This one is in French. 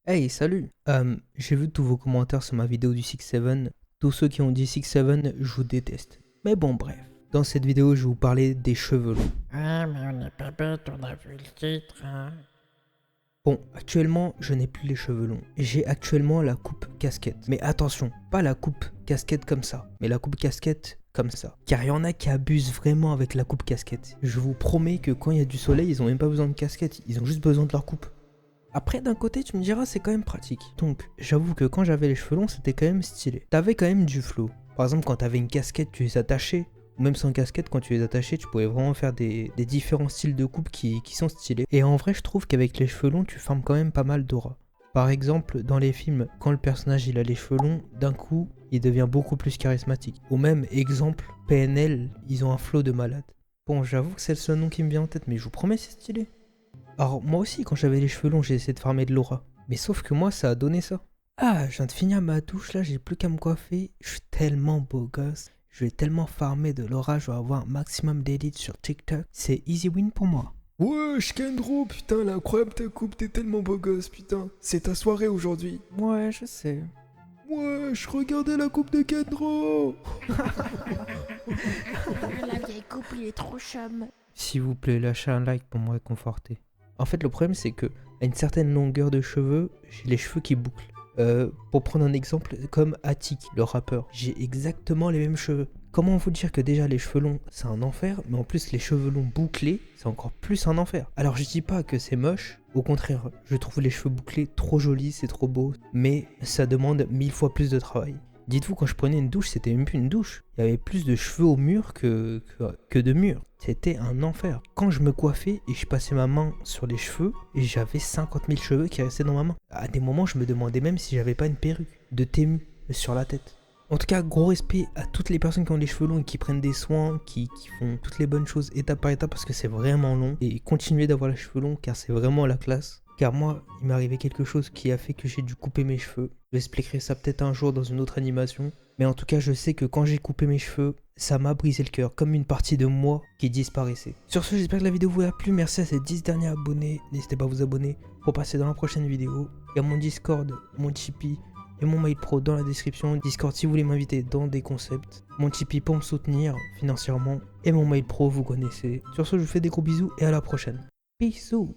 Hey, salut! J'ai vu tous vos commentaires sur ma vidéo du 6-7. Tous ceux qui ont dit 6-7, je vous déteste. Mais bon, bref. Dans cette vidéo, je vais vous parler des cheveux longs. Ah, mais on n'est pas bête, on a vu le titre, hein. Bon, actuellement, je n'ai plus les cheveux longs. J'ai actuellement la coupe casquette. Mais attention, pas la coupe casquette comme ça, mais la coupe casquette comme ça. Car il y en a qui abusent vraiment avec la coupe casquette. Je vous promets que quand il y a du soleil, ils ont même pas besoin de casquette, ils ont juste besoin de leur coupe. Après, d'un côté, tu me diras, c'est quand même pratique. Donc, j'avoue que quand j'avais les cheveux longs, c'était quand même stylé. T'avais quand même du flow. Par exemple, quand t'avais une casquette, tu les attachais. Ou même sans casquette, quand tu les attachais, tu pouvais vraiment faire des différents styles de coupe qui sont stylés. Et en vrai, je trouve qu'avec les cheveux longs, tu formes quand même pas mal d'aura. Par exemple, dans les films, quand le personnage il a les cheveux longs, d'un coup, il devient beaucoup plus charismatique. Ou même, exemple, PNL, ils ont un flow de malade. Bon, j'avoue que c'est le seul nom qui me vient en tête, mais je vous promets, c'est stylé. Alors moi aussi quand j'avais les cheveux longs j'ai essayé de farmer de l'aura. Mais sauf que moi ça a donné ça. Ah je viens de finir ma douche là, j'ai plus qu'à me coiffer. Je suis tellement beau gosse. Je vais tellement farmer de l'aura, je vais avoir un maximum d'élite sur TikTok. C'est easy win pour moi. Wesh, Kendro, putain, elle est incroyable ta coupe, t'es tellement beau gosse, putain. C'est ta soirée aujourd'hui. Ouais je sais. Wesh, regardez la coupe de Kendro. La vieille coupe, il est trop chum. S'il vous plaît lâchez un like pour me réconforter. En fait le problème c'est que à une certaine longueur de cheveux, j'ai les cheveux qui bouclent. Pour prendre un exemple comme Attic, le rappeur, j'ai exactement les mêmes cheveux. Comment vous dire que déjà les cheveux longs c'est un enfer, mais en plus les cheveux longs bouclés c'est encore plus un enfer. Alors je dis pas que c'est moche, au contraire, je trouve les cheveux bouclés trop jolis, c'est trop beau, mais ça demande 1000 fois plus de travail. Dites-vous, quand je prenais une douche, c'était même plus une douche. Il y avait plus de cheveux au mur que de murs. C'était un enfer. Quand je me coiffais et je passais ma main sur les cheveux, et j'avais 50 000 cheveux qui restaient dans ma main. À des moments, je me demandais même si j'avais pas une perruque de Temu sur la tête. En tout cas, gros respect à toutes les personnes qui ont les cheveux longs et qui prennent des soins, qui font toutes les bonnes choses étape par étape parce que c'est vraiment long. Et continuez d'avoir les cheveux longs car c'est vraiment la classe. Car moi, il m'est arrivé quelque chose qui a fait que j'ai dû couper mes cheveux. Je expliquerai ça peut-être un jour dans une autre animation. Mais en tout cas, je sais que quand j'ai coupé mes cheveux, ça m'a brisé le cœur, comme une partie de moi qui disparaissait. Sur ce, j'espère que la vidéo vous a plu. Merci à ces 10 derniers abonnés. N'hésitez pas à vous abonner pour passer dans la prochaine vidéo. Il y a mon Discord, mon Tipeee et mon mail pro dans la description. Discord si vous voulez m'inviter dans des concepts. Mon Tipeee pour me soutenir financièrement. Et mon mail pro, vous connaissez. Sur ce, je vous fais des gros bisous et à la prochaine. Bisous.